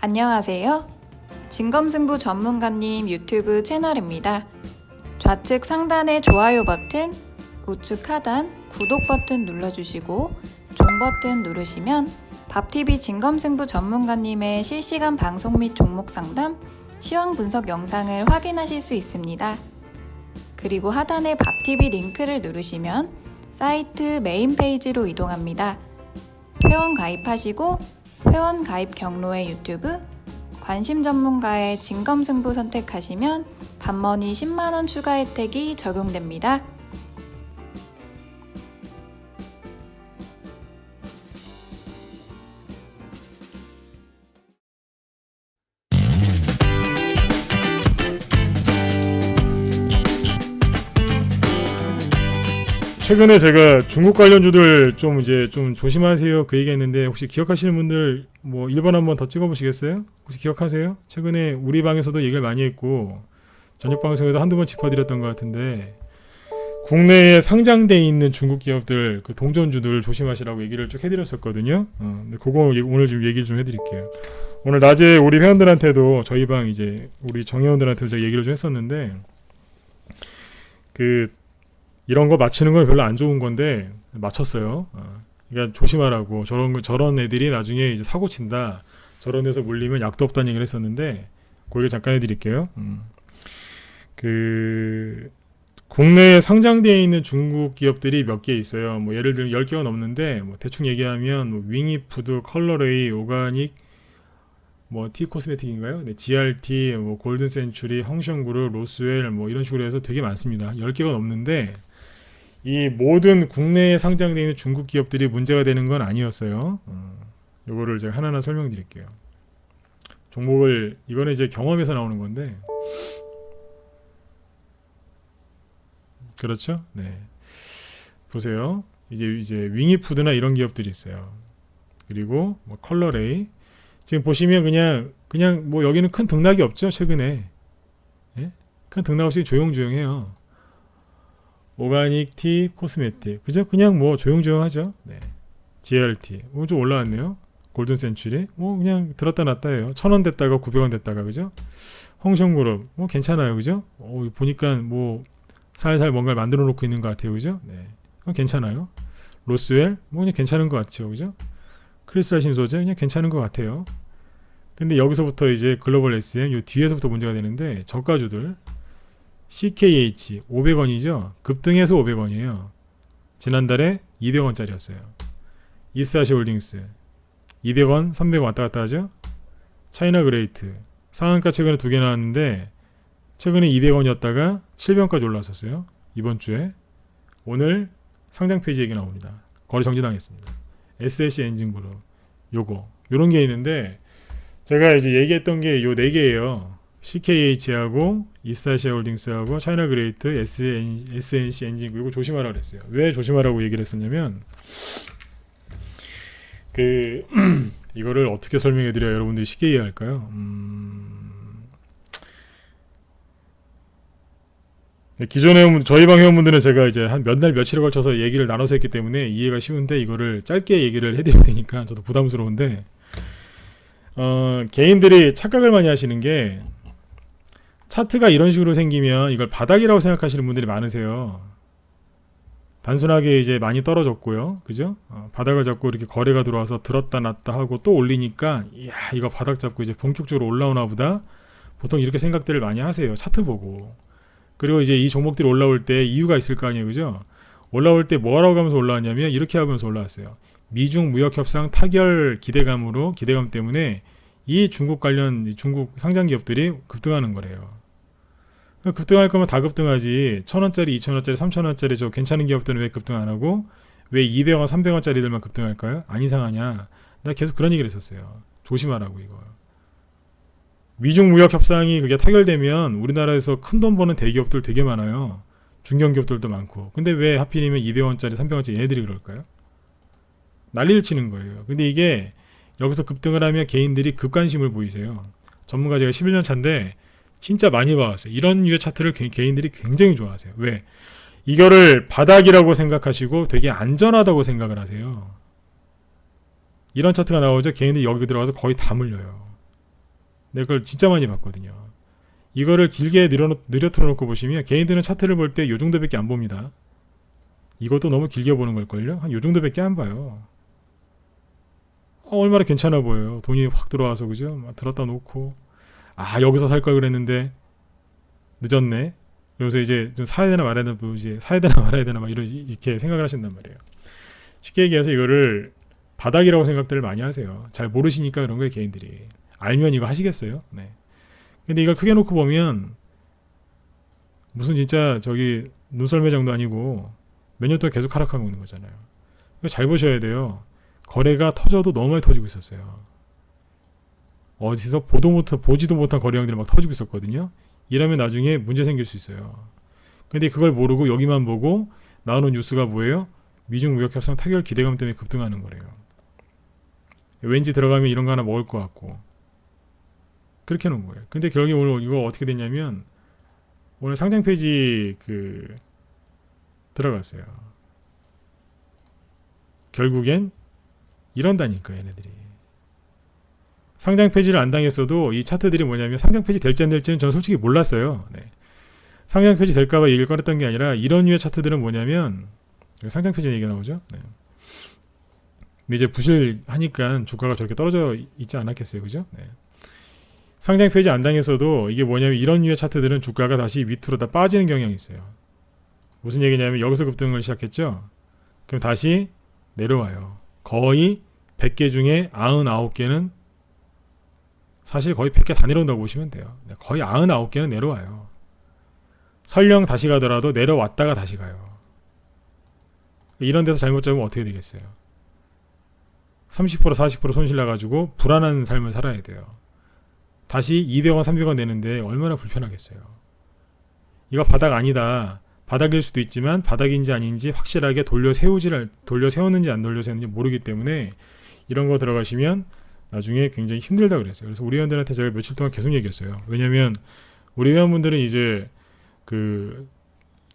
안녕하세요. 진검승부 전문가님 유튜브 채널입니다. 좌측 상단의 좋아요 버튼, 우측 하단 구독 버튼 눌러주시고 종 버튼 누르시면 밥TV 진검승부 전문가님의 실시간 방송 및 종목 상담, 시황 분석 영상을 확인하실 수 있습니다. 그리고 하단의 밥TV 링크를 누르시면 사이트 메인 페이지로 이동합니다. 회원 가입하시고 회원 가입 경로의 유튜브, 관심 전문가의 진검승부 선택하시면 밥머니 10만원 추가 혜택이 적용됩니다. 최근에 제가 중국 관련주들 좀 조심하세요 그 얘기했는데, 혹시 기억하시는 분들 뭐 1번 한번 더 찍어보시겠어요? 혹시 기억하세요? 최근에 우리 방에서도 얘기를 많이 했고 저녁 방송에도 한두 번 짚어드렸던 것 같은데, 국내에 상장돼 있는 중국 기업들 그 동전주들 조심하시라고 얘기를 쭉 해드렸었거든요. 근데 그거 오늘 좀 얘기를 좀 해드릴게요. 오늘 낮에 우리 회원들한테도, 저희 방 이제 우리 정회원들한테도 제가 얘기를 좀 했었는데, 이런 거 맞히는 건 별로 안 좋은 건데 맞췄어요. 그러니까 조심하라고. 저런 애들이 나중에 이제 사고 친다, 저런 데서 물리면 약도 없다는 얘기를 했었는데, 그 얘기 잠깐 해드릴게요. 국내에 상장되어 있는 중국 기업들이 몇 개 있어요. 뭐 예를 들면 10개가 넘는데, 뭐 대충 얘기하면 뭐 윙이푸드, 컬러레이, 오가닉, 뭐 T 코스메틱인가요? 네, GRT, 뭐 골든 센츄리, 헝션그룹, 로스웰, 뭐 이런 식으로 해서 되게 많습니다. 10개가 넘는데, 이 모든 국내에 상장되어 있는 중국 기업들이 문제가 되는 건 아니었어요. 요거를 제가 하나하나 설명드릴게요. 종목을, 이거는 이제 경험에서 나오는 건데, 그렇죠? 네. 보세요. 이제 윙이푸드나 이런 기업들이 있어요. 그리고 뭐 컬러레이. 지금 보시면 그냥 뭐 여기는 큰 등락이 없죠, 최근에. 예? 큰 등락 없이 조용조용해요. 오가닉, 티, 코스메틱. 그죠? 그냥 뭐 조용조용하죠. 네. GRT. 좀 올라왔네요. 골든 센츄리. 뭐 그냥 들었다 놨다 해요. 1,000원 됐다가 900원 됐다가, 그죠? 헝션그룹. 뭐 괜찮아요. 그죠? 보니까 뭐 살살 뭔가를 만들어 놓고 있는 것 같아요. 그죠? 네. 괜찮아요. 로스웰. 뭐 그냥 괜찮은 것 같죠. 그죠? 크리스탈 신소재. 그냥 괜찮은 것 같아요. 근데 여기서부터 이제 글로벌 SM, 요 뒤에서부터 문제가 되는데, 저가주들. CKH 500원이죠. 급등해서 500원이에요. 지난달에 200원짜리였어요. 이스아시홀딩스 200원, 300원 왔다 갔다 하죠. 차이나 그레이트 상한가 최근에 2개 나왔는데, 최근에 200원이었다가 700원까지 올라왔었어요. 이번 주에. 오늘 상장 페이지 얘기 나옵니다. 거래 정지당했습니다. SLC 엔진그룹. 요런 게 있는데, 제가 이제 얘기했던 게 요 4개예요. CKH하고 이스타시아홀딩스하고 차이나 그레이트, SNC 엔진. 이거 조심하라고 그랬어요. 왜 조심하라고 얘기를 했었냐면, 이거를 어떻게 설명해 드려야 여러분들이 쉽게 이해할까요? 기존에 저희 방 회원분들은 제가 이제 한 몇 날 며칠에 걸쳐서 얘기를 나눠서 했기 때문에 이해가 쉬운데, 이거를 짧게 얘기를 해드려야 되니까 저도 부담스러운데, 개인들이 착각을 많이 하시는 게, 차트가 이런 식으로 생기면 이걸 바닥이라고 생각하시는 분들이 많으세요. 단순하게 이제 많이 떨어졌고요. 그죠? 바닥을 잡고 이렇게 거래가 들어와서 들었다 놨다 하고 또 올리니까, 이야, 이거 바닥 잡고 이제 본격적으로 올라오나 보다. 보통 이렇게 생각들을 많이 하세요. 차트 보고. 그리고 이제 이 종목들이 올라올 때 이유가 있을 거 아니에요. 그죠? 올라올 때 뭐라고 하면서 올라왔냐면, 이렇게 하면서 올라왔어요. 미중 무역 협상 타결 기대감 때문에 이 중국 관련 중국 상장 기업들이 급등하는 거래요. 급등할 거면 다 급등하지. 1,000원짜리, 2,000원짜리, 3,000원짜리 저 괜찮은 기업들은 왜 급등 안 하고, 왜 200원, 300원짜리들만 급등할까요? 안 이상하냐? 나 계속 그런 얘기를 했었어요. 조심하라고, 이거. 미중 무역 협상이 그게 타결되면 우리나라에서 큰 돈 버는 대기업들 되게 많아요. 중견기업들도 많고. 근데 왜 하필이면 200원짜리, 300원짜리 얘네들이 그럴까요? 난리를 치는 거예요. 근데 이게 여기서 급등을 하면 개인들이 급관심을 보이세요. 전문가 제가 11년 차인데 진짜 많이 봐왔어요. 이런 류의 차트를 개인들이 굉장히 좋아하세요. 왜? 이거를 바닥이라고 생각하시고 되게 안전하다고 생각을 하세요. 이런 차트가 나오죠. 개인들이 여기 들어가서 거의 다 물려요. 내가 그걸 진짜 많이 봤거든요. 이거를 길게 느려 틀어놓고 보시면 개인들은 차트를 볼 때 요 정도밖에 안 봅니다. 이것도 너무 길게 보는 걸걸요? 한 요 정도밖에 안 봐요. 얼마나 괜찮아 보여요. 돈이 확 들어와서 그죠? 막 들었다 놓고 여기서 살 걸 그랬는데 늦었네. 그래서 이제 좀 사야 되나 말아야 되나 이제 사야 되나 말아야 되나 막 이렇게 생각을 하신단 말이에요. 쉽게 얘기해서 이거를 바닥이라고 생각들을 많이 하세요. 잘 모르시니까 그런 거예요, 개인들이. 알면 이거 하시겠어요? 네. 근데 이걸 크게 놓고 보면 무슨 진짜 저기 눈썰매 정도 아니고 몇 년 동안 계속 하락하고 있는 거잖아요. 이거 잘 보셔야 돼요. 거래가 터져도 너무 많이 터지고 있었어요. 어디서 보지도 못한 거래량들이 막 터지고 있었거든요. 이러면 나중에 문제 생길 수 있어요. 근데 그걸 모르고 여기만 보고 나오는 뉴스가 뭐예요? 미중 무역 협상 타결 기대감 때문에 급등하는 거래요. 왠지 들어가면 이런 거 하나 먹을 것 같고 그렇게 해놓은 거예요. 근데 결국에 오늘 이거 어떻게 됐냐면 오늘 상장 페이지 들어갔어요. 결국엔 이런다니까 얘네들이. 상장 폐지를 안 당했어도 이 차트들이 뭐냐면 상장 폐지 될지 안 될지는 저는 솔직히 몰랐어요. 네. 상장 폐지 될까봐 얘기를 꺼냈던 게 아니라 이런 류의 차트들은 뭐냐면 상장 폐지 얘기가 나오죠. 네. 근데 이제 부실하니까 주가가 저렇게 떨어져 있지 않았겠어요, 그죠? 네. 상장 폐지 안 당했어도 이게 뭐냐면 이런 류의 차트들은 주가가 다시 밑으로 다 빠지는 경향이 있어요. 무슨 얘기냐면 여기서 급등을 시작했죠. 그럼 다시 내려와요. 거의 100개 중에 99개는 사실 거의 100개 다 내려온다고 보시면 돼요. 거의 99개는 내려와요. 설령 다시 가더라도 내려왔다가 다시 가요. 이런 데서 잘못 잡으면 어떻게 되겠어요? 30% 40% 손실 나가지고 불안한 삶을 살아야 돼요. 다시 200원 300원 내는데 얼마나 불편하겠어요. 이거 바닥 아니다. 바닥일 수도 있지만 바닥인지 아닌지 확실하게 돌려 세웠는지 안 돌려 세웠는지 모르기 때문에 이런 거 들어가시면 나중에 굉장히 힘들다 그랬어요. 그래서 우리 회원들한테 제가 며칠 동안 계속 얘기했어요. 왜냐면 우리 회원분들은 이제 그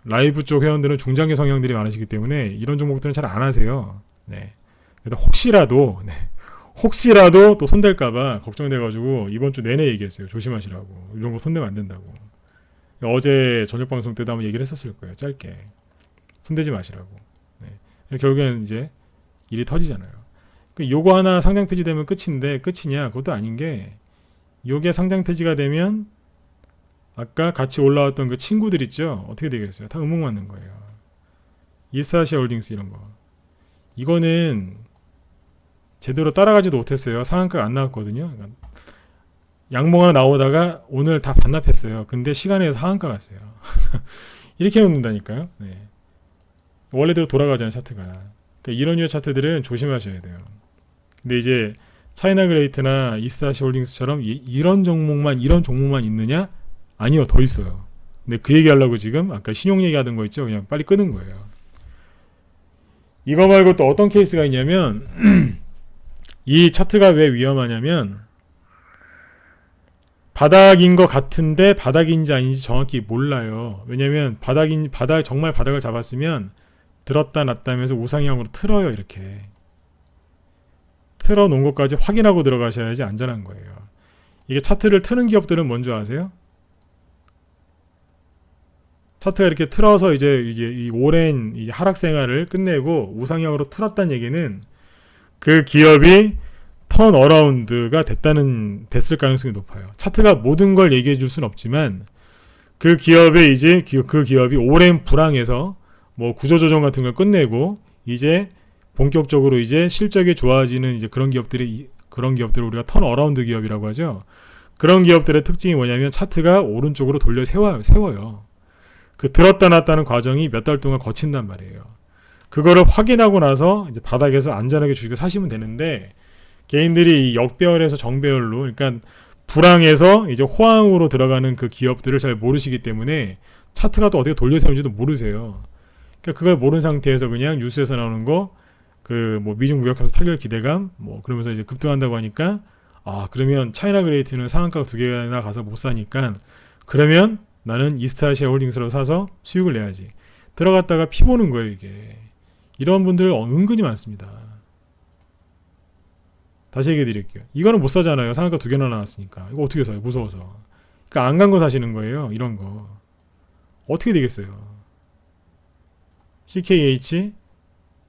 라이브 쪽 회원들은 중장기 성향들이 많으시기 때문에 이런 종목들은 잘 안 하세요. 네. 그래서 혹시라도 또 손댈까봐 걱정돼가지고 이번 주 내내 얘기했어요. 조심하시라고. 이런 거 손대면 안 된다고. 어제 저녁 방송 때도 한번 얘기를 했었을 거예요. 짧게. 손대지 마시라고. 네. 결국에는 이제 일이 터지잖아요. 요거 하나 상장 폐지되면 끝인데 끝이냐? 그것도 아닌 게 요게 상장 폐지가 되면 아까 같이 올라왔던 그 친구들 있죠? 어떻게 되겠어요? 다 음목 맞는 거예요. 이스타시아 홀딩스 이런 거. 이거는 제대로 따라가지도 못했어요. 상한가가 안 나왔거든요. 그러니까 양봉 하나 나오다가 오늘 다 반납했어요. 근데 시간에서 하한가 갔어요. 이렇게 놓는다니까요. 네. 원래대로 돌아가잖아요, 차트가. 그러니까 이런 류의 차트들은 조심하셔야 돼요. 근데 이제 차이나 그레이트나 이스타시 홀딩스처럼 이런 종목만 있느냐? 아니요, 더 있어요. 근데 그 얘기하려고 지금 아까 신용 얘기하던 거 있죠? 그냥 빨리 끄는 거예요. 이거 말고 또 어떤 케이스가 있냐면 이 차트가 왜 위험하냐면 바닥인 것 같은데 바닥인지 아닌지 정확히 몰라요. 왜냐면 정말 바닥을 잡았으면 들었다 놨다 하면서 우상향으로 틀어요. 이렇게 틀어 놓은 것까지 확인하고 들어가셔야지 안전한 거예요. 이게 차트를 트는 기업들은 뭔지 아세요? 차트가 이렇게 틀어서 이제 이 오랜 이 하락 생활을 끝내고 우상향으로 틀었다는 얘기는 그 기업이 턴 어라운드가 됐을 가능성이 높아요. 차트가 모든 걸 얘기해 줄 수는 없지만 그 기업의 이제 그 기업이 오랜 불황에서 뭐 구조조정 같은 걸 끝내고 이제 본격적으로 이제 실적이 좋아지는 이제 그런 기업들을 우리가 턴 어라운드 기업이라고 하죠. 그런 기업들의 특징이 뭐냐면 차트가 오른쪽으로 돌려 세워요. 그 들었다 놨다는 과정이 몇 달 동안 거친단 말이에요. 그거를 확인하고 나서 이제 바닥에서 안전하게 주식을 사시면 되는데 개인들이 이 역배열에서 정배열로 그러니까 불황에서 이제 호황으로 들어가는 그 기업들을 잘 모르시기 때문에 차트가 또 어떻게 돌려 세우는지도 모르세요. 그러니까 그걸 모르는 상태에서 그냥 뉴스에서 나오는 거 그 뭐 미중 무역 협상 타결 기대감 뭐 그러면서 이제 급등한다고 하니까 그러면 차이나 그레이트는 상한가 2개나 가서 못 사니까 그러면 나는 이스타시아 홀딩스로 사서 수익을 내야지. 들어갔다가 피 보는 거예요, 이게. 이런 분들 은근히 많습니다. 다시 얘기해 드릴게요. 이거는 못 사잖아요. 상한가 2개나 나왔으니까. 이거 어떻게 사요? 무서워서. 그러니까 안 간 거 사시는 거예요. 이런 거. 어떻게 되겠어요? CKH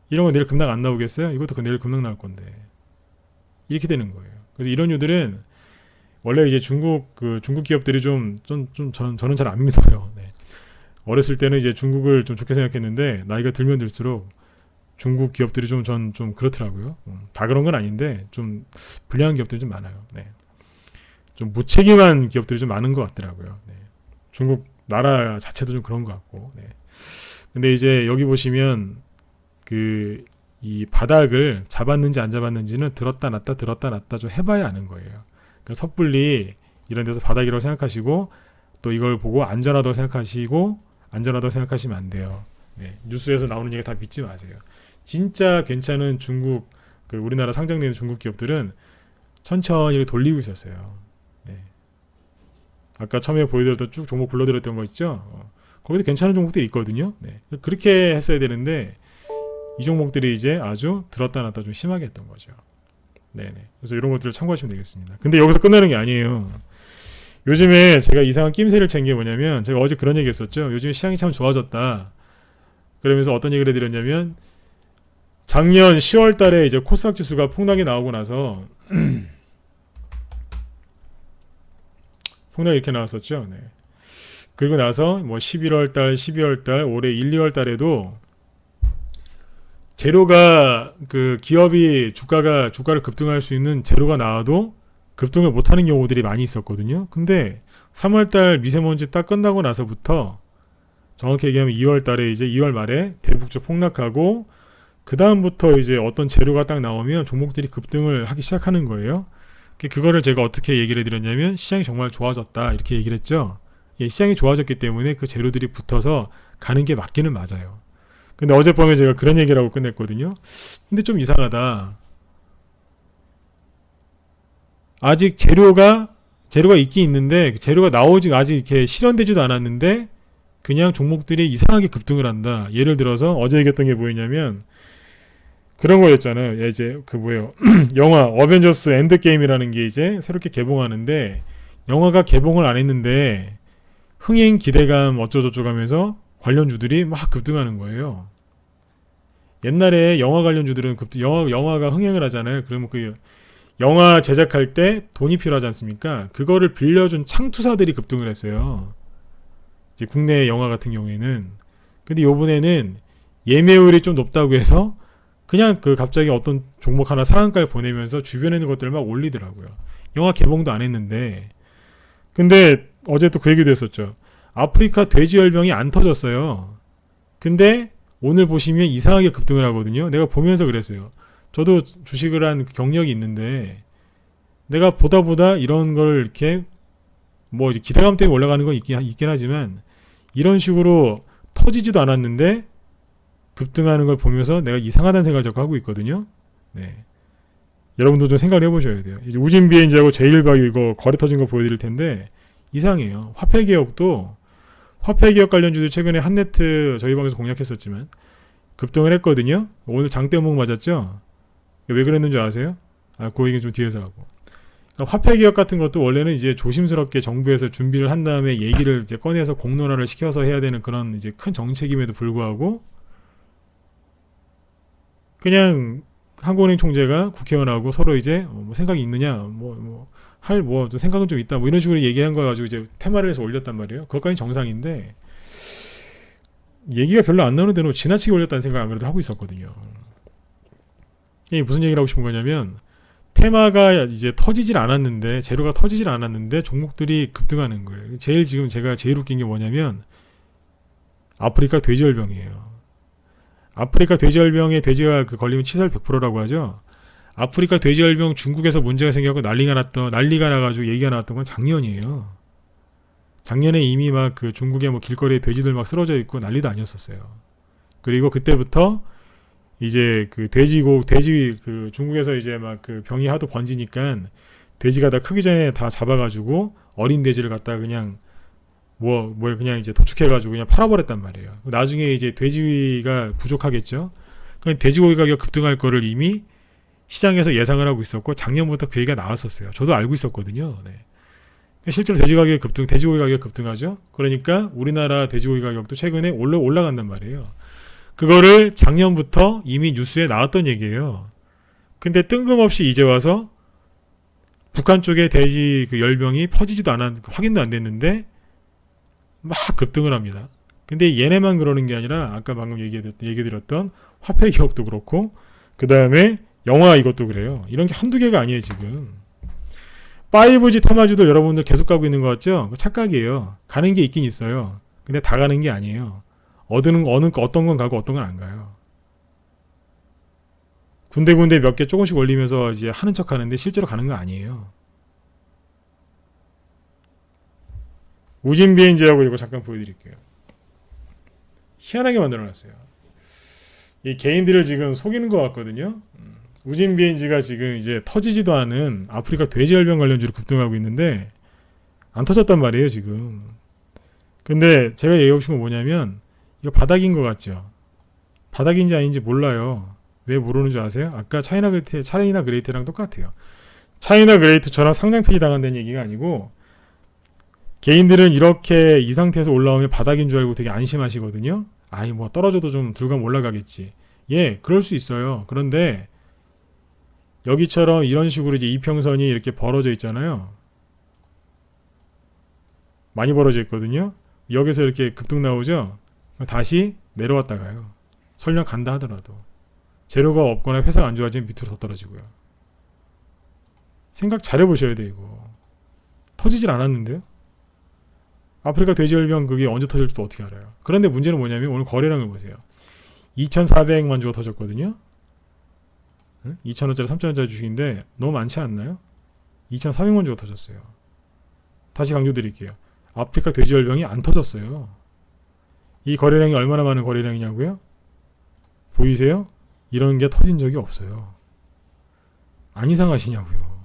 이런 거 내일 급락 안 나오겠어요? 이것도 내일 급락 나올 건데. 이렇게 되는 거예요. 그래서 이런 류들은 원래 이제 중국 기업들이 저는 잘 안 믿어요. 네. 어렸을 때는 이제 중국을 좀 좋게 생각했는데 나이가 들면 들수록 중국 기업들이 좀 그렇더라고요. 다 그런 건 아닌데 좀 불리한 기업들이 좀 많아요. 네. 좀 무책임한 기업들이 좀 많은 것 같더라고요. 네. 중국 나라 자체도 좀 그런 것 같고. 네. 근데 이제 여기 보시면 이 바닥을 잡았는지 안 잡았는지는 들었다 놨다 좀 해봐야 아는 거예요. 그러니까 섣불리 이런 데서 바닥이라고 생각하시고 또 이걸 보고 안전하다고 생각하시면 안 돼요. 네. 뉴스에서 나오는 얘기 다 믿지 마세요. 진짜 괜찮은 중국 우리나라 상장되는 중국 기업들은 천천히 이렇게 돌리고 있었어요. 네. 아까 처음에 보여드렸던 쭉 종목 불러드렸던 거 있죠? 거기도 괜찮은 종목들이 있거든요. 네. 그렇게 했어야 되는데 이 종목들이 이제 아주 들었다 놨다 좀 심하게 했던 거죠. 네네. 그래서 이런 것들을 참고하시면 되겠습니다. 근데 여기서 끝나는 게 아니에요. 요즘에 제가 이상한 낌새를 챈 게 뭐냐면 제가 어제 그런 얘기 했었죠. 요즘에 시장이 참 좋아졌다. 그러면서 어떤 얘기를 해드렸냐면 작년 10월 달에 이제 코스닥 지수가 폭락이 나오고 나서 폭락이 이렇게 나왔었죠. 네. 그리고 나서 뭐 11월 달, 12월 달, 올해 1, 2월 달에도 재료가 기업이 주가를 급등할 수 있는 재료가 나와도 급등을 못하는 경우들이 많이 있었거든요. 근데 3월달 미세먼지 딱 끝나고 나서부터 정확히 얘기하면 2월 달에 이제 2월 말에 대북적 폭락하고 그 다음부터 이제 어떤 재료가 딱 나오면 종목들이 급등을 하기 시작하는 거예요. 그거를 제가 어떻게 얘기를 해드렸냐면 시장이 정말 좋아졌다 이렇게 얘기를 했죠. 예, 시장이 좋아졌기 때문에 그 재료들이 붙어서 가는 게 맞기는 맞아요. 근데 어젯밤에 제가 그런 얘기를 하고 끝냈거든요. 근데 좀 이상하다. 아직 재료가 있긴 있는데 재료가 나오지 아직 이렇게 실현되지도 않았는데 그냥 종목들이 이상하게 급등을 한다. 예를 들어서 어제 얘기했던 게 뭐였냐면 그런 거였잖아요. 이제 영화 어벤져스 엔드게임이라는 게 이제 새롭게 개봉하는데 영화가 개봉을 안 했는데 흥행 기대감 어쩌고저쩌고 하면서 관련주들이 막 급등하는 거예요. 옛날에 영화 관련주들은 영화가 흥행을 하잖아요. 그러면 그 영화 제작할 때 돈이 필요하지 않습니까? 그거를 빌려준 창투사들이 급등을 했어요. 이제 국내 영화 같은 경우에는. 근데 요번에는 예매율이 좀 높다고 해서 그냥 갑자기 어떤 종목 하나 상한가를 보내면서 주변에 있는 것들을 막 올리더라고요. 영화 개봉도 안 했는데. 근데 어제 또 그 얘기도 했었죠. 아프리카 돼지열병이 안 터졌어요. 근데 오늘 보시면 이상하게 급등을 하거든요. 내가 보면서 그랬어요. 저도 주식을 한 경력이 있는데 내가 보다 이런 걸 이렇게 뭐 기대감 때문에 올라가는 건 있긴 하지만 이런 식으로 터지지도 않았는데 급등하는 걸 보면서 내가 이상하다는 생각을 자꾸 하고 있거든요. 네. 여러분도 좀 생각을 해보셔야 돼요. 이제 우진비엔지하고 제일바이오 이거 거래 터진 거 보여드릴 텐데 이상해요. 화폐개혁도 화폐개혁 관련주들 최근에 한네트 저희 방에서 공략했었지만 급등을 했거든요. 오늘 장대목 맞았죠? 왜 그랬는지 아세요? 그 얘기 좀 뒤에서 하고. 그러니까 화폐개혁 같은 것도 원래는 이제 조심스럽게 정부에서 준비를 한 다음에 얘기를 이제 꺼내서 공론화를 시켜서 해야 되는 그런 이제 큰 정책임에도 불구하고 그냥 한국은행 총재가 국회의원하고 서로 이제 뭐 생각이 있느냐, 좀 생각은 좀 있다, 뭐 이런 식으로 얘기한 거 가지고 이제 테마를 해서 올렸단 말이에요. 그것까지 정상인데 얘기가 별로 안 나오는 데는 지나치게 올렸다는 생각을 안 그래도 하고 있었거든요. 이게 무슨 얘기를 하고 싶은 거냐면 테마가 이제 터지질 않았는데 재료가 터지질 않았는데 종목들이 급등하는 거예요. 지금 제가 제일 웃긴 게 뭐냐면 아프리카 돼지열병이에요. 아프리카 돼지열병에 돼지가 걸리면 치살 100%라고 하죠. 아프리카 돼지열병 중국에서 문제가 생겨서 난리가 나가지고 얘기가 나왔던 건 작년이에요. 작년에 이미 막 중국의 뭐 길거리에 돼지들 막 쓰러져 있고 난리도 아니었었어요. 그리고 그때부터 이제 돼지 중국에서 이제 막 병이 하도 번지니까 돼지가 다 크기 전에 다 잡아가지고 어린 돼지를 갖다가 그냥 그냥 이제 도축해가지고 그냥 팔아버렸단 말이에요. 나중에 이제 돼지가 부족하겠죠. 그럼 돼지고기 가격 급등할 거를 이미 시장에서 예상을 하고 있었고 작년부터 그 얘기가 나왔었어요. 저도 알고 있었거든요. 네. 실제로 돼지고기 가격 급등하죠. 그러니까 우리나라 돼지고기 가격도 최근에 올라간단 말이에요. 그거를 작년부터 이미 뉴스에 나왔던 얘기예요. 근데 뜬금없이 이제 와서 북한 쪽에 돼지 그 열병이 퍼지지도 확인도 안 됐는데 막 급등을 합니다. 근데 얘네만 그러는 게 아니라 아까 방금 얘기 드렸던 화폐 기업도 그렇고 그 다음에 영화 이것도 그래요. 이런 게 한두 개가 아니에요 지금. 5G 테마주도 여러분들 계속 가고 있는 것 같죠? 착각이에요. 가는 게 있긴 있어요. 근데 다 가는 게 아니에요. 어떤 건 가고 어떤 건 안 가요. 군데군데 몇 개 조금씩 올리면서 이제 하는 척 하는데 실제로 가는 거 아니에요. 우진 비행지하고 이거 잠깐 보여드릴게요. 희한하게 만들어놨어요. 이 개인들을 지금 속이는 것 같거든요. 우진 비행지가 지금 이제 터지지도 않은 아프리카 돼지열병 관련주로 급등하고 있는데 안 터졌단 말이에요 지금. 근데 제가 얘기하고 싶은 건 뭐냐면 이거 바닥인 것 같죠? 바닥인지 아닌지 몰라요. 왜 모르는 줄 아세요? 아까 차이나 그레이트랑 똑같아요. 차이나 그레이트처럼 상장 폐지 당한다는 얘기가 아니고 개인들은 이렇게 이 상태에서 올라오면 바닥인 줄 알고 되게 안심하시거든요. 아이 뭐 떨어져도 좀 들어가면 올라가겠지. 예, 그럴 수 있어요. 그런데 여기처럼 이런 식으로 이제 이평선이 이렇게 벌어져 있잖아요. 많이 벌어져 있거든요. 여기서 이렇게 급등 나오죠. 다시 내려왔다가요. 설령 간다 하더라도 재료가 없거나 회사가 안 좋아지면 밑으로 더 떨어지고요. 생각 잘 해보셔야 돼 이거. 터지질 않았는데요. 아프리카 돼지열병 그게 언제 터질지 또 어떻게 알아요. 그런데 문제는 뭐냐면 오늘 거래량을 보세요. 2,400만 주가 터졌거든요. 2,000원짜리 3,000원짜리 주식인데 너무 많지 않나요? 2,400만 주가 터졌어요. 다시 강조드릴게요. 아프리카 돼지열병이 안 터졌어요. 이 거래량이 얼마나 많은 거래량이냐고요? 보이세요? 이런 게 터진 적이 없어요. 안 이상하시냐고요.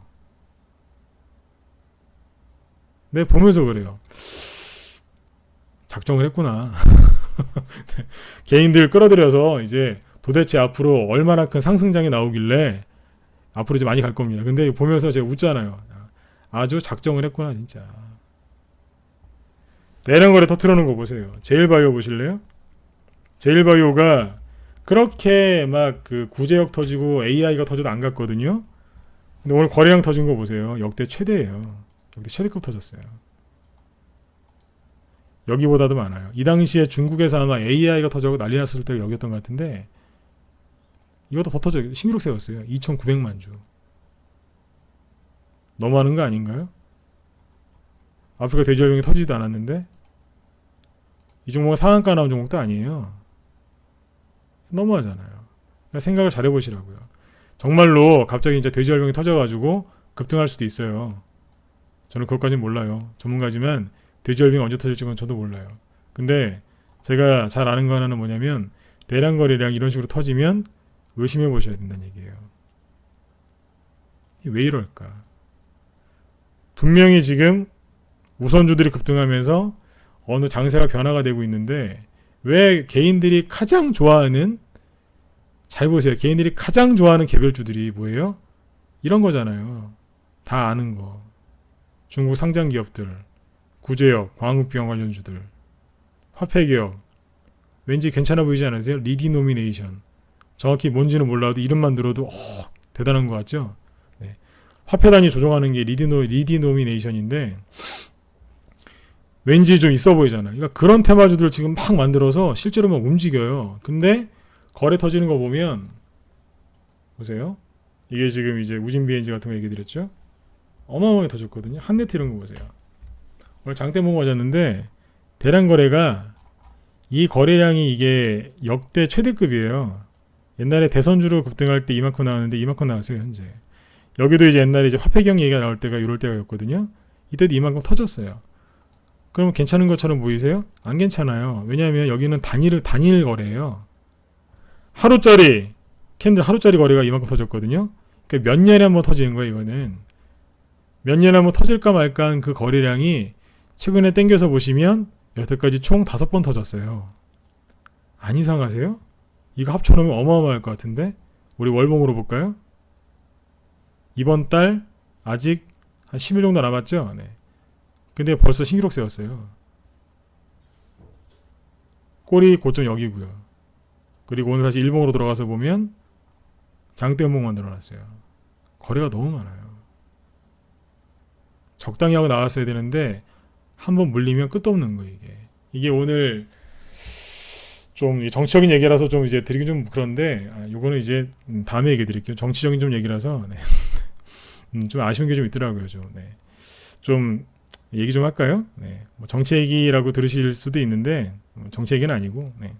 네, 보면서 그래요. 작정을 했구나. 개인들 끌어들여서 이제 도대체 앞으로 얼마나 큰 상승장이 나오길래 앞으로 이제 많이 갈 겁니다. 근데 보면서 제가 웃잖아요. 아주 작정을 했구나 진짜. 대량 거래 터트려놓은 거 보세요. 제일바이오 보실래요? 제일바이오가 그렇게 막 그 구제역 터지고 AI가 터져도 안 갔거든요. 근데 오늘 거래량 터진 거 보세요. 역대 최대예요. 역대 최대급 터졌어요. 여기보다도 많아요. 이 당시에 중국에서 아마 AI가 터져고 난리 났을 때가 여기였던 것 같은데 이것도 더 터져요. 신기록 세웠어요. 2,900만 주. 너무하는 거 아닌가요? 아프리카 돼지열병이 터지지도 않았는데 이 종목은 상한가 나온 종목도 아니에요. 너무하잖아요. 그러니까 생각을 잘 해보시라고요. 정말로 갑자기 이제 돼지열병이 터져가지고 급등할 수도 있어요. 저는 그것까지는 몰라요. 전문가지만 돼지열병이 언제 터질지 건 저도 몰라요. 근데 제가 잘 아는 거 하나는 뭐냐면 대량 거래량 이런 식으로 터지면 의심해 보셔야 된다는 얘기예요. 왜 이럴까? 분명히 지금 우선주들이 급등하면서 어느 장세가 변화가 되고 있는데 왜 개인들이 가장 좋아하는 잘 보세요. 개인들이 가장 좋아하는 개별주들이 뭐예요? 이런 거잖아요. 다 아는 거. 중국 상장 기업들, 구제역, 광학비용 관련주들, 화폐기업. 왠지 괜찮아 보이지 않으세요? 리디노미네이션. 정확히 뭔지는 몰라도 이름만 들어도 대단한 것 같죠? 네. 화폐 단위 조정하는 게 리디노미네이션인데 왠지 좀 있어 보이잖아. 그러니까 그런 테마주들 지금 막 만들어서 실제로 막 움직여요. 근데 거래 터지는 거 보면 보세요. 이게 지금 이제 우진 비엔지 같은 거 얘기 드렸죠? 어마어마하게 터졌거든요. 한네트 이런 거 보세요. 오늘 장대모가 맞았는데 대량 거래가 이 거래량이 이게 역대 최대급이에요. 옛날에 대선주로 급등할 때 이만큼 나왔는데 이만큼 나왔어요 현재. 여기도 이제 옛날에 이제 화폐경 얘기가 나올 때가 이럴 때가였거든요. 이때도 이만큼 터졌어요. 그러면 괜찮은 것처럼 보이세요? 안 괜찮아요. 왜냐하면 여기는 단일 거래예요. 하루짜리 캔들 하루짜리 거래가 이만큼 터졌거든요. 그러니까 몇 년에 한번 터지는 거예요 이거는. 몇 년에 한번 터질까 말까 한 그 거래량이 최근에 땡겨서 보시면 여태까지 총 5번 터졌어요. 안 이상하세요? 이거 합쳐놓으면 어마어마할 것 같은데? 우리 월봉으로 볼까요? 이번 달 아직 한 10일 정도 남았죠. 네. 근데 벌써 신기록 세웠어요. 꼬리 고점 여기고요. 그리고 오늘 다시 일봉으로 들어가서 보면 장대 음봉만 늘어났어요. 거래가 너무 많아요. 적당히 하고 나왔어야 되는데 한번 물리면 끝도 없는 거예요. 이게 오늘 좀 정치적인 얘기라서 좀 이제 드리긴 좀 그런데 요거는 이제 다음에 얘기 드릴게요. 정치적인 좀 얘기라서 네. 좀 아쉬운 게 좀 있더라고요. 좀 얘기 좀 할까요? 네. 뭐 정치 얘기라고 들으실 수도 있는데 정치 얘기는 아니고 네.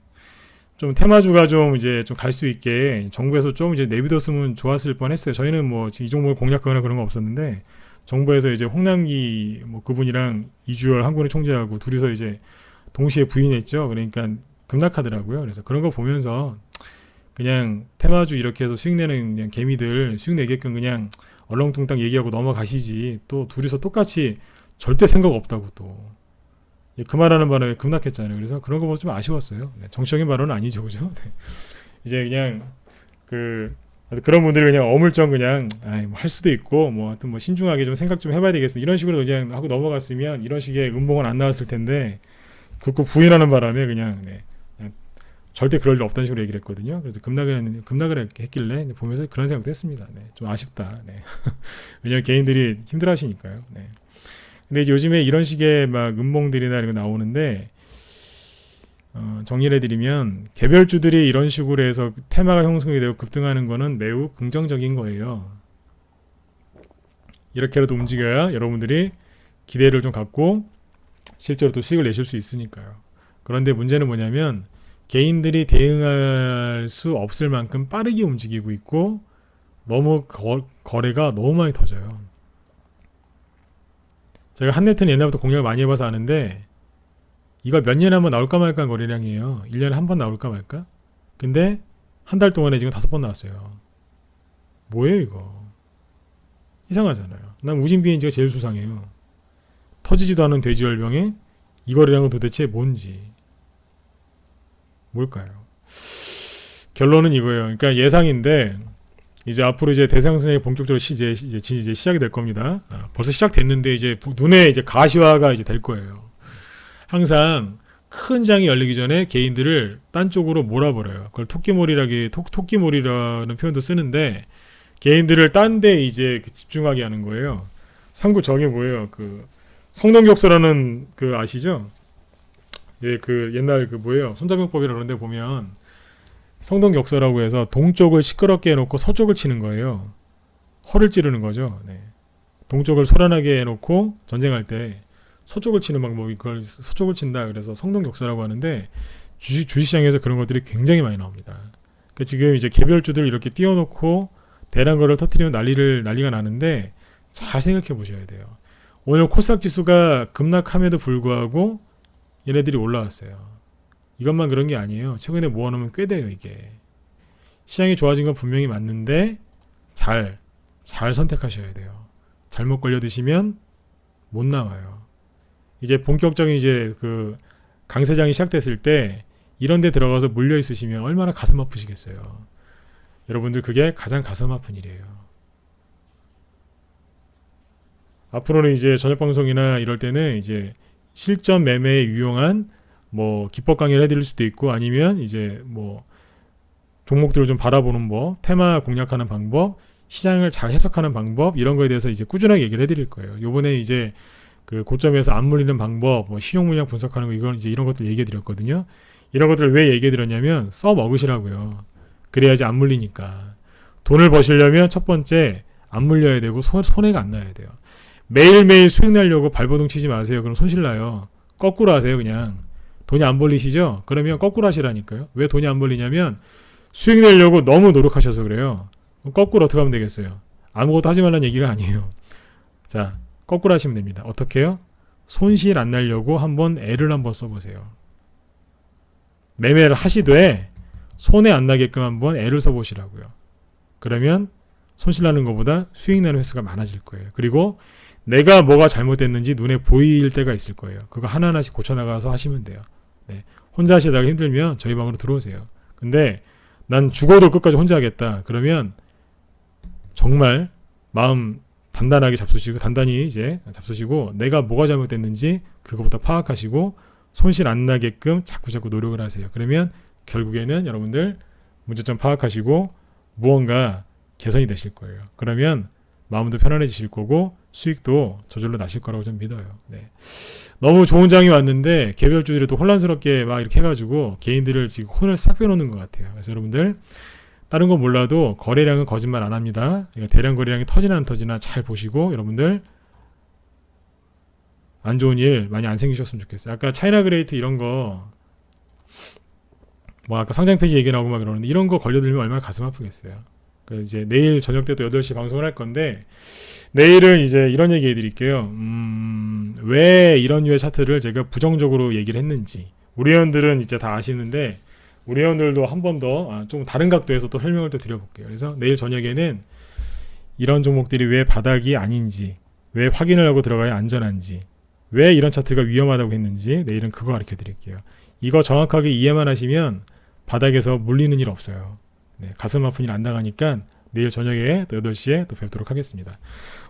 좀 테마주가 좀 이제 좀 갈 수 있게 정부에서 좀 이제 내비뒀으면 좋았을 뻔했어요. 저희는 뭐 이 종목을 공략하거나 그런 거 없었는데 정부에서 이제 홍남기 뭐 그분이랑 이주열 한국은행 총재하고 둘이서 이제 동시에 부인했죠. 그러니까 급락하더라고요. 그래서 그런 거 보면서 그냥 테마주 이렇게 해서 수익 내는 그냥 개미들 수익 내게끔 그냥 얼렁뚱땅 얘기하고 넘어가시지 또 둘이서 똑같이 절대 생각 없다고 또 그 말하는 바람에 급락했잖아요. 그래서 그런 거 보면 좀 아쉬웠어요. 네, 정치적인 발언은 아니죠, 그죠? 네. 이제 그냥 그런 분들이 그냥 어물쩡 그냥 뭐 할 수도 있고 뭐 하여튼 뭐 신중하게 좀 생각 좀 해봐야 되겠어 이런 식으로 그냥 하고 넘어갔으면 이런 식의 음봉은 안 나왔을 텐데 그거 부인하는 바람에 그냥 절대 그럴 일 없다는 식으로 얘기를 했거든요. 그래서 급락을 했길래 보면서 그런 생각도 했습니다. 네, 좀 아쉽다. 네. 왜냐면 개인들이 힘들어하시니까요. 네. 근데 이제 요즘에 이런 식의 막 음봉들이나 이런 거 나오는데 정리를 해드리면 개별주들이 이런 식으로 해서 테마가 형성이 되고 급등하는 거는 매우 긍정적인 거예요. 이렇게라도 움직여야 여러분들이 기대를 좀 갖고 실제로 또 수익을 내실 수 있으니까요. 그런데 문제는 뭐냐면 개인들이 대응할 수 없을 만큼 빠르게 움직이고 있고 너무 거래가 너무 많이 터져요. 제가 한네트는 옛날부터 공략을 많이 해봐서 아는데 이거 몇 년에 한번 나올까 말까 한 거래량이에요. 1년에 한 번 나올까 말까? 근데 한 달 동안에 지금 5번 나왔어요. 뭐예요 이거? 이상하잖아요. 난 우진비엔지가 제일 수상해요. 터지지도 않은 돼지열병에 이 거래량은 도대체 뭔지 뭘까요? 결론은 이거예요. 그러니까 예상인데 이제 앞으로 이제 대상승이 본격적으로 이제 시작이 될 겁니다. 벌써 시작됐는데 이제 눈에 이제 가시화가 이제 될 거예요. 항상 큰 장이 열리기 전에 개인들을 딴 쪽으로 몰아버려요. 그걸 토끼몰이라는 표현도 쓰는데 개인들을 딴 데 이제 집중하게 하는 거예요. 상구 저게 뭐예요? 그 성동격서라는 그 아시죠? 예, 그 옛날 그 뭐예요? 손자병법이라 그런 데 보면 성동격서라고 해서 동쪽을 시끄럽게 해놓고 서쪽을 치는 거예요. 허를 찌르는 거죠. 네. 동쪽을 소란하게 해놓고 전쟁할 때 서쪽을 치는 방법이 그걸 서쪽을 친다. 그래서 성동격서라고 하는데 주식시장에서 그런 것들이 굉장히 많이 나옵니다. 그러니까 지금 이제 개별주들 이렇게 띄워놓고 대량거를 터뜨리면 난리가 나는데 잘 생각해 보셔야 돼요. 오늘 코스닥 지수가 급락함에도 불구하고 얘네들이 올라왔어요. 이것만 그런 게 아니에요. 최근에 모아놓으면 꽤 돼요, 이게. 시장이 좋아진 건 분명히 맞는데 잘 선택하셔야 돼요. 잘못 걸려드시면 못 나와요. 이제 본격적인 이제 그 강세장이 시작됐을 때 이런 데 들어가서 물려 있으시면 얼마나 가슴 아프시겠어요. 여러분들 그게 가장 가슴 아픈 일이에요. 앞으로는 이제 저녁 방송이나 이럴 때는 이제 실전 매매에 유용한 뭐 기법 강의를 해드릴 수도 있고 아니면 이제 뭐 종목들을 좀 바라보는 법, 테마 공략하는 방법, 시장을 잘 해석하는 방법 이런 거에 대해서 이제 꾸준하게 얘기를 해드릴 거예요. 요번에 이제 그 고점에서 안 물리는 방법, 뭐 신용 물량 분석하는 거 이건 이제 이런 것들 얘기해드렸거든요. 이런 것들을 왜 얘기해드렸냐면 써 먹으시라고요. 그래야지 안 물리니까. 돈을 버시려면 첫 번째 안 물려야 되고 손해가 안 나야 돼요. 매일매일 수익 내려고 발버둥 치지 마세요. 그럼 손실 나요. 거꾸로 하세요 그냥. 돈이 안 벌리시죠? 그러면 거꾸로 하시라니까요. 왜 돈이 안 벌리냐면 수익 내려고 너무 노력하셔서 그래요. 거꾸로 어떻게 하면 되겠어요? 아무것도 하지 말라는 얘기가 아니에요. 자, 거꾸로 하시면 됩니다. 어떻게 해요? 손실 안 나려고 한번 애를 한번 써보세요. 매매를 하시되 손해 안 나게끔 한번 애를 써보시라고요. 그러면 손실 나는 것보다 수익 나는 횟수가 많아질 거예요. 그리고 내가 뭐가 잘못됐는지 눈에 보일 때가 있을 거예요. 그거 하나하나씩 고쳐나가서 하시면 돼요. 네. 혼자 하시다가 힘들면 저희 방으로 들어오세요. 근데 난 죽어도 끝까지 혼자 하겠다. 그러면 정말 마음 단단하게 잡수시고 단단히 이제 잡수시고 내가 뭐가 잘못됐는지 그거부터 파악하시고 손실 안 나게끔 자꾸 노력을 하세요. 그러면 결국에는 여러분들 문제점 파악하시고 무언가 개선이 되실 거예요. 그러면 마음도 편안해지실 거고 수익도 저절로 나실 거라고 좀 믿어요. 네. 너무 좋은 장이 왔는데 개별주들이 또 혼란스럽게 막 이렇게 해가지고 개인들을 지금 혼을 싹 빼놓는 것 같아요. 그래서 여러분들 다른 건 몰라도 거래량은 거짓말 안 합니다. 대량 거래량이 터지나 안 터지나 잘 보시고 여러분들 안 좋은 일 많이 안 생기셨으면 좋겠어요. 아까 차이나 그레이트 이런 거 뭐 아까 상장 폐지 얘기 나오고 막 그러는데 이런 거 걸려들면 얼마나 가슴 아프겠어요. 그래서 이제 내일 저녁 때도 8시 방송을 할 건데 내일은 이제 이런 얘기 해드릴게요. 왜 이런 류의 차트를 제가 부정적으로 얘기를 했는지 우리 회원들은 이제 다 아시는데 우리 회원들도 한 번 더 좀 다른 각도에서 또 설명을 또 드려볼게요. 그래서 내일 저녁에는 이런 종목들이 왜 바닥이 아닌지 왜 확인을 하고 들어가야 안전한지 왜 이런 차트가 위험하다고 했는지 내일은 그거 가르쳐 드릴게요. 이거 정확하게 이해만 하시면 바닥에서 물리는 일 없어요. 네, 가슴 아픈 일 안 당하니까 내일 저녁에 또 8시에 또 뵙도록 하겠습니다.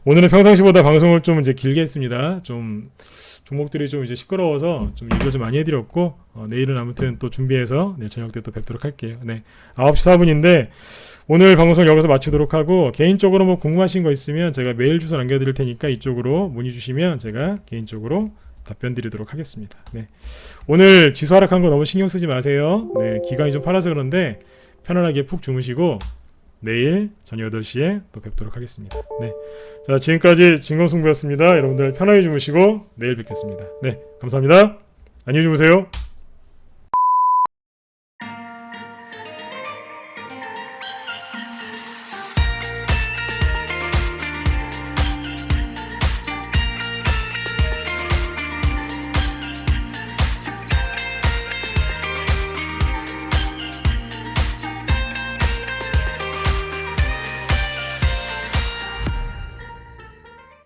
오늘은 평상시보다 방송을 좀 이제 길게 했습니다. 좀 종목들이 좀 이제 시끄러워서 좀 얘기를 좀 많이 해드렸고 내일은 아무튼 또 준비해서 내일 저녁 때 또 뵙도록 할게요. 네, 9시 4분인데 오늘 방송 여기서 마치도록 하고 개인적으로 뭐 궁금하신 거 있으면 제가 메일 주소 남겨드릴 테니까 이쪽으로 문의 주시면 제가 개인적으로 답변 드리도록 하겠습니다. 네. 오늘 지수 하락한 거 너무 신경 쓰지 마세요. 네, 기간이 좀 팔아서 그런데 편안하게 푹 주무시고 내일 저녁 8시에 또 뵙도록 하겠습니다. 네. 자, 지금까지 진검승부였습니다. 여러분들 편하게 주무시고 내일 뵙겠습니다. 네, 감사합니다. 안녕히 주무세요.